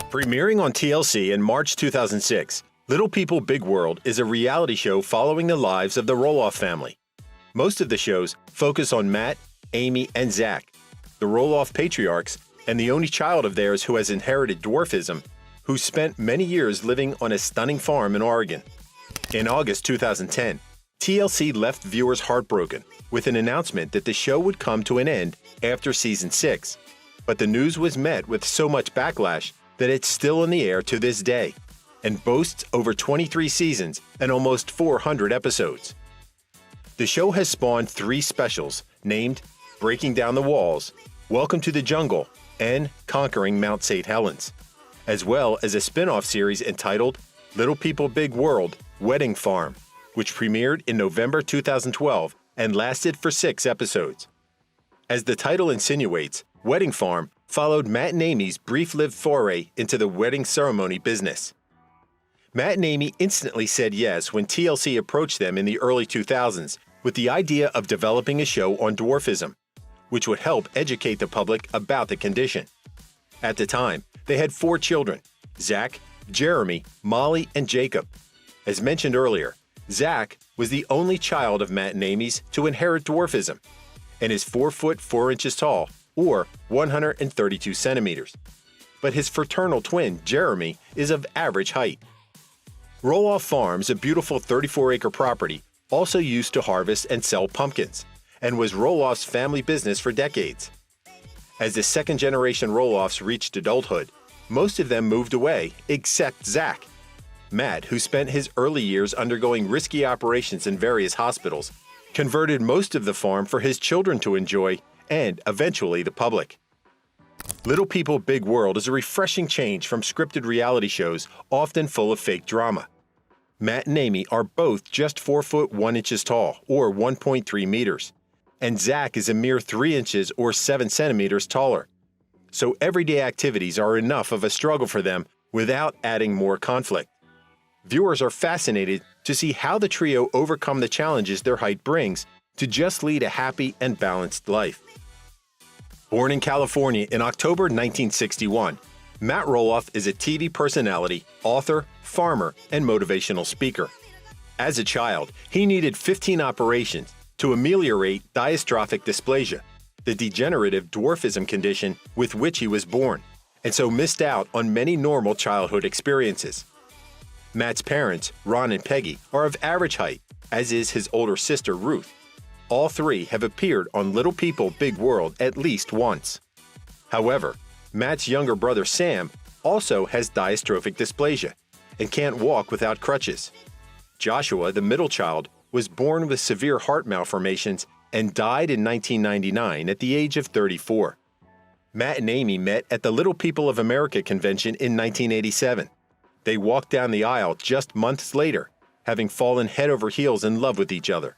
Premiering on TLC in March 2006, Little People Big World is a reality show following the lives of the Roloff family. Most of the shows focus on Matt, Amy, and Zach, the Roloff patriarchs and the only child of theirs who has inherited dwarfism, who spent many years living on a stunning farm in Oregon. In August 2010, TLC left viewers heartbroken with an announcement that the show would come to an end after season 6. But the news was met with so much backlash that it's still in the air to this day and boasts over 23 seasons and almost 400 episodes. The show has spawned 3 specials named Breaking Down the Walls, Welcome to the Jungle, and Conquering Mount St. Helens, as well as a spin-off series entitled Little People Big World Wedding Farm, which premiered in November 2012 and lasted for 6 episodes. As the title insinuates, Wedding Farm followed Matt and Amy's brief-lived foray into the wedding ceremony business. Matt and Amy instantly said yes when TLC approached them in the early 2000s with the idea of developing a show on dwarfism, which would help educate the public about the condition. At the time, they had 4 children: Zach, Jeremy, Molly, and Jacob. As mentioned earlier, Zach was the only child of Matt and Amy's to inherit dwarfism and is 4 foot 4 inches tall, or 132 centimeters. But his fraternal twin, Jeremy, is of average height. Roloff Farms, a beautiful 34-acre property, also used to harvest and sell pumpkins, and was Roloff's family business for decades. As the second-generation Roloffs reached adulthood, most of them moved away, except Zach. Matt, who spent his early years undergoing risky operations in various hospitals, converted most of the farm for his children to enjoy and eventually the public. Little People Big World is a refreshing change from scripted reality shows often full of fake drama. Matt and Amy are both just 4 foot 1 inches tall, or 1.3 meters, and Zach is a mere 3 inches or 7 centimeters taller. So everyday activities are enough of a struggle for them without adding more conflict. Viewers are fascinated to see how the trio overcome the challenges their height brings to just lead a happy and balanced life. Born in California in October 1961, Matt Roloff is a TV personality, author, farmer, and motivational speaker. As a child, he needed 15 operations to ameliorate diastrophic dysplasia, the degenerative dwarfism condition with which he was born, and so missed out on many normal childhood experiences. Matt's parents, Ron and Peggy, are of average height, as is his older sister, Ruth. All 3 have appeared on Little People Big World at least once. However, Matt's younger brother Sam also has diastrophic dysplasia and can't walk without crutches. Joshua, the middle child, was born with severe heart malformations and died in 1999 at the age of 34. Matt and Amy met at the Little People of America convention in 1987. They walked down the aisle just months later, having fallen head over heels in love with each other.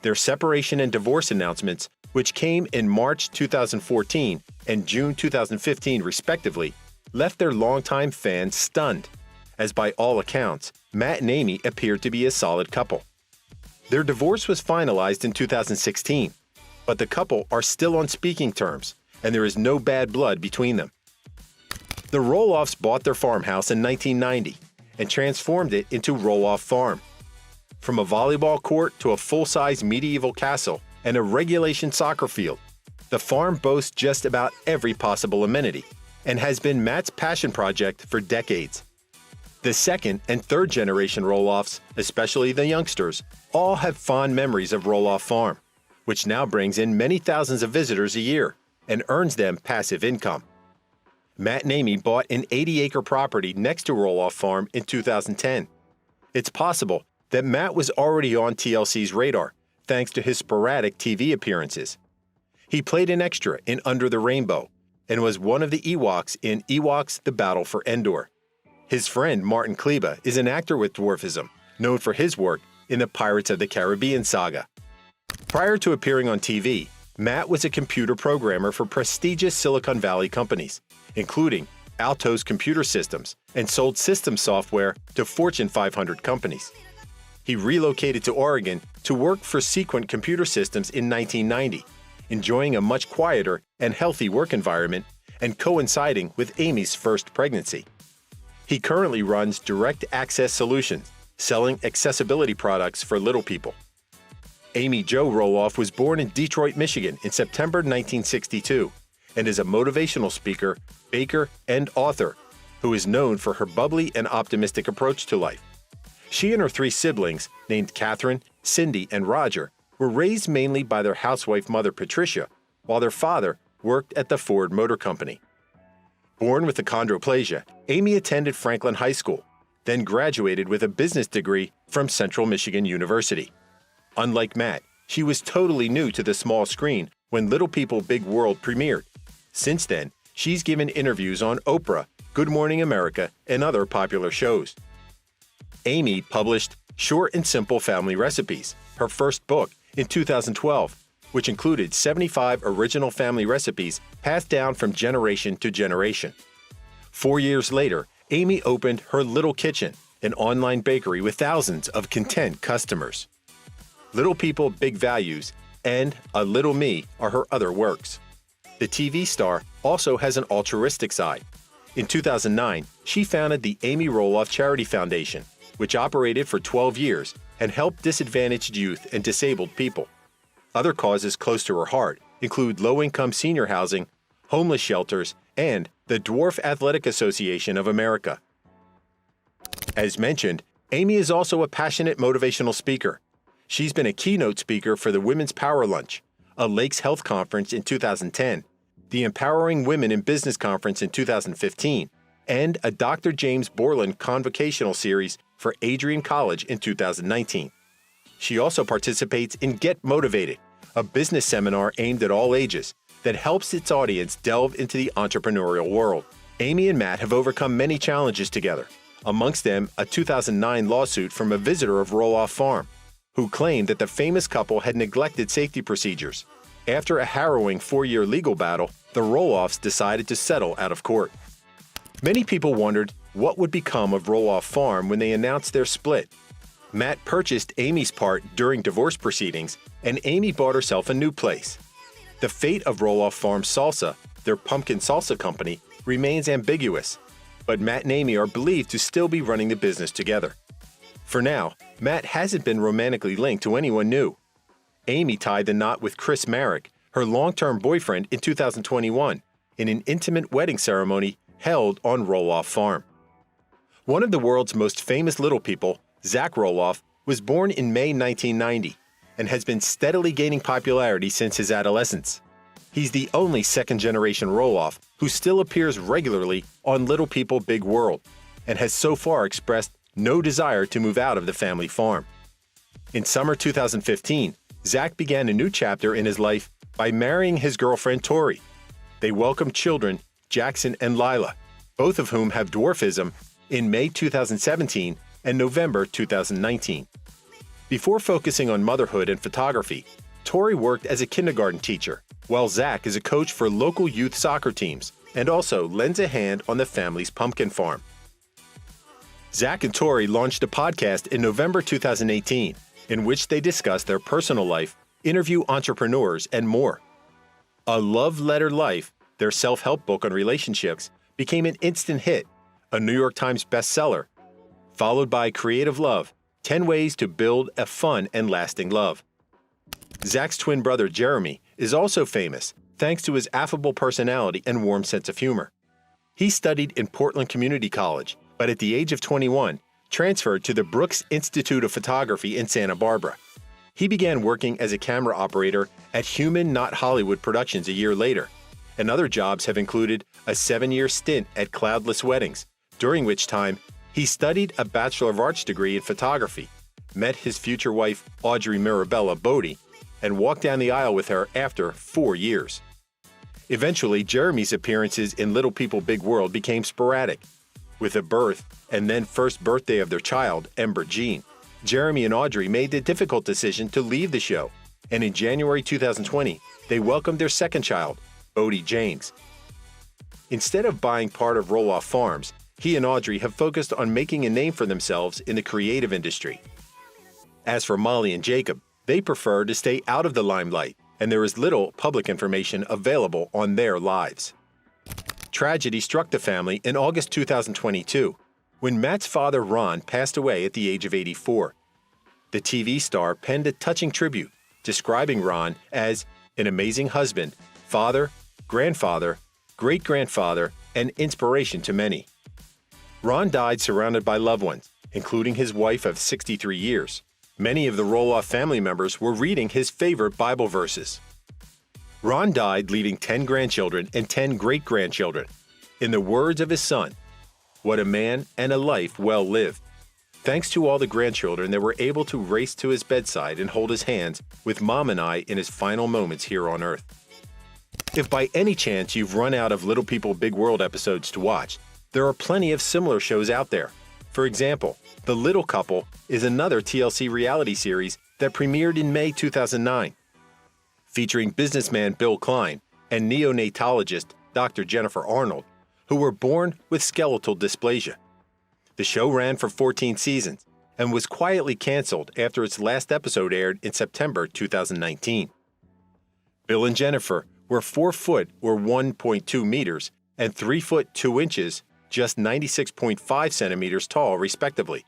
Their separation and divorce announcements, which came in March 2014 and June 2015 respectively, left their longtime fans stunned, as by all accounts, Matt and Amy appeared to be a solid couple. Their divorce was finalized in 2016, but the couple are still on speaking terms, and there is no bad blood between them. The Roloffs bought their farmhouse in 1990 and transformed it into Roloff Farm. From a volleyball court to a full-size medieval castle and a regulation soccer field, the farm boasts just about every possible amenity and has been Matt's passion project for decades. The second and third generation Roloffs, especially the youngsters, all have fond memories of Roloff Farm, which now brings in many thousands of visitors a year and earns them passive income. Matt and Amy bought an 80-acre property next to Roloff Farm in 2010. It's possible that Matt was already on TLC's radar thanks to his sporadic TV appearances. He played an extra in Under the Rainbow and was one of the Ewoks in Ewoks: The Battle for Endor. His friend Martin Kleba is an actor with dwarfism, known for his work in the Pirates of the Caribbean saga. Prior to appearing on TV, Matt was a computer programmer for prestigious Silicon Valley companies, including Altos Computer Systems, and sold system software to Fortune 500 companies. He relocated to Oregon to work for Sequent Computer Systems in 1990, enjoying a much quieter and healthy work environment and coinciding with Amy's first pregnancy. He currently runs Direct Access Solutions, selling accessibility products for little people. Amy Jo Roloff was born in Detroit, Michigan in September 1962 and is a motivational speaker, baker, and author who is known for her bubbly and optimistic approach to life. She and her three siblings, named Catherine, Cindy, and Roger, were raised mainly by their housewife mother Patricia, while their father worked at the Ford Motor Company. Born with achondroplasia, Amy attended Franklin High School, then graduated with a business degree from Central Michigan University. Unlike Matt, she was totally new to the small screen when Little People Big World premiered. Since then, she's given interviews on Oprah, Good Morning America, and other popular shows. Amy published Short and Simple Family Recipes, her first book, in 2012, which included 75 original family recipes passed down from generation to generation. 4 years later, Amy opened her Little Kitchen, an online bakery with thousands of content customers. Little People, Big Values, and A Little Me are her other works. The TV star also has an altruistic side. In 2009, she founded the Amy Roloff Charity Foundation, which operated for 12 years and helped disadvantaged youth and disabled people. Other causes close to her heart include low-income senior housing, homeless shelters, and the Dwarf Athletic Association of America. As mentioned, Amy is also a passionate motivational speaker. She's been a keynote speaker for the Women's Power Lunch, a Lakes Health Conference in 2010, the Empowering Women in Business Conference in 2015, and a Dr. James Borland Convocational Series for Adrian College in 2019. She also participates in Get Motivated, a business seminar aimed at all ages that helps its audience delve into the entrepreneurial world. Amy and Matt have overcome many challenges together, amongst them a 2009 lawsuit from a visitor of Roloff Farm, who claimed that the famous couple had neglected safety procedures. After a harrowing 4-year legal battle, the Roloffs decided to settle out of court. Many people wondered what would become of Roloff Farm when they announced their split. Matt purchased Amy's part during divorce proceedings, and Amy bought herself a new place. The fate of Roloff Farm Salsa, their pumpkin salsa company, remains ambiguous, but Matt and Amy are believed to still be running the business together. For now, Matt hasn't been romantically linked to anyone new. Amy tied the knot with Chris Marek, her long-term boyfriend, in 2021, in an intimate wedding ceremony held on Roloff Farm. One of the world's most famous little people, Zach Roloff, was born in May 1990 and has been steadily gaining popularity since his adolescence. He's the only second-generation Roloff who still appears regularly on Little People Big World and has so far expressed no desire to move out of the family farm. In summer 2015, Zach began a new chapter in his life by marrying his girlfriend Tori. They welcomed children, Jackson and Lila, both of whom have dwarfism, in May 2017 and November 2019. Before focusing on motherhood and photography, Tori worked as a kindergarten teacher, while Zach is a coach for local youth soccer teams and also lends a hand on the family's pumpkin farm. Zach and Tori launched a podcast in November 2018, in which they discuss their personal life, interview entrepreneurs, and more. A Love Letter Life, their self-help book on relationships, became an instant hit, a New York Times bestseller, followed by Creative Love, 10 Ways to Build a Fun and Lasting Love. Zach's twin brother Jeremy is also famous thanks to his affable personality and warm sense of humor. He studied in Portland Community College, but at the age of 21, transferred to the Brooks Institute of Photography in Santa Barbara. He began working as a camera operator at Human Not Hollywood Productions a year later, and other jobs have included a 7-year stint at Cloudless Weddings, during which time he studied a Bachelor of Arts degree in photography, met his future wife Audrey Mirabella Bodie, and walked down the aisle with her after 4 years. Eventually, Jeremy's appearances in Little People Big World became sporadic. With the birth and then first birthday of their child, Ember Jean, Jeremy and Audrey made the difficult decision to leave the show, and in January 2020, they welcomed their second child, Bodie James. Instead of buying part of Roloff Farms, he and Audrey have focused on making a name for themselves in the creative industry. As for Molly and Jacob, they prefer to stay out of the limelight, and there is little public information available on their lives. Tragedy struck the family in August 2022 when Matt's father Ron passed away at the age of 84. The TV star penned a touching tribute, describing Ron as an amazing husband, father, grandfather, great-grandfather, and inspiration to many. Ron died surrounded by loved ones, including his wife of 63 years. Many of the Roloff family members were reading his favorite Bible verses. Ron died leaving 10 grandchildren and 10 great-grandchildren. In the words of his son, "What a man and a life well lived." Thanks to all the grandchildren that were able to race to his bedside and hold his hands with Mom and I in his final moments here on Earth. If by any chance you've run out of Little People Big World episodes to watch, there are plenty of similar shows out there. For example, The Little Couple is another TLC reality series that premiered in May 2009. Featuring businessman Bill Klein and neonatologist Dr. Jennifer Arnold, who were born with skeletal dysplasia. The show ran for 14 seasons and was quietly canceled after its last episode aired in September 2019. Bill and Jennifer were 4 foot or 1.2 meters and 3 foot 2 inches, just 96.5 centimeters tall, respectively.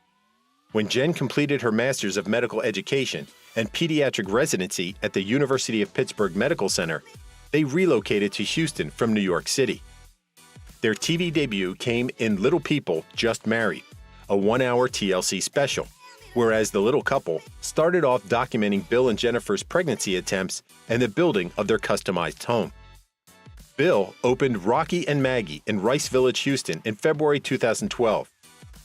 When Jen completed her Master's of Medical Education and Pediatric Residency at the University of Pittsburgh Medical Center, they relocated to Houston from New York City. Their TV debut came in Little People Just Married, a 1-hour TLC special, whereas The Little Couple started off documenting Bill and Jennifer's pregnancy attempts and the building of their customized home. Bill opened Rocky and Maggie in Rice Village, Houston in February 2012.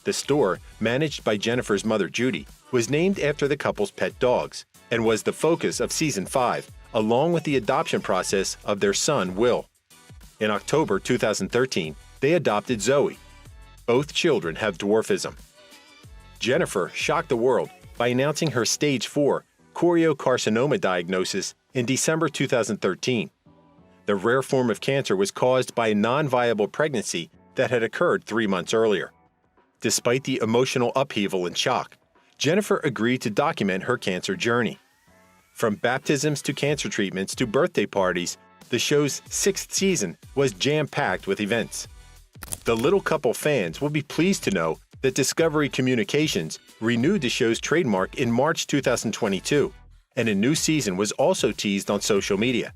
The store, managed by Jennifer's mother Judy, was named after the couple's pet dogs and was the focus of Season 5, along with the adoption process of their son Will. In October 2013, they adopted Zoe. Both children have dwarfism. Jennifer shocked the world by announcing her stage 4 choriocarcinoma diagnosis in December 2013. The rare form of cancer was caused by a non-viable pregnancy that had occurred 3 months earlier. Despite the emotional upheaval and shock, Jennifer agreed to document her cancer journey. From baptisms to cancer treatments to birthday parties, the show's 6th season was jam-packed with events. The Little Couple fans will be pleased to know that Discovery Communications renewed the show's trademark in March 2022, and a new season was also teased on social media.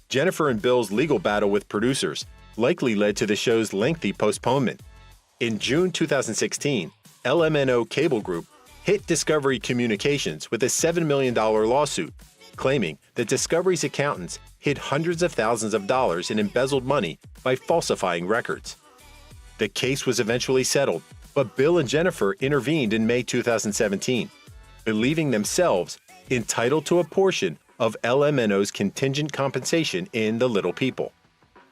Jennifer and Bill's legal battle with producers likely led to the show's lengthy postponement. In June 2016, LMNO Cable Group hit Discovery Communications with a $7 million lawsuit, claiming that Discovery's accountants hid hundreds of thousands of dollars in embezzled money by falsifying records. The case was eventually settled, but Bill and Jennifer intervened in May 2017, believing themselves entitled to a portion of LMNO's contingent compensation in The Little People,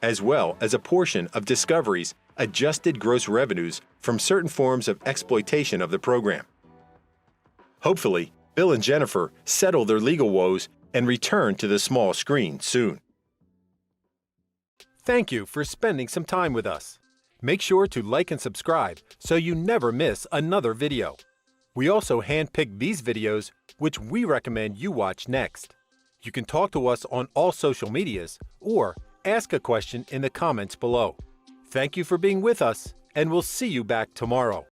as well as a portion of Discovery's adjusted gross revenues from certain forms of exploitation of the program. Hopefully, Bill and Jennifer settle their legal woes and return to the small screen soon. Thank you for spending some time with us. Make sure to like and subscribe so you never miss another video. We also handpick these videos which we recommend you watch next. You can talk to us on all social medias or ask a question in the comments below. Thank you for being with us, and we'll see you back tomorrow.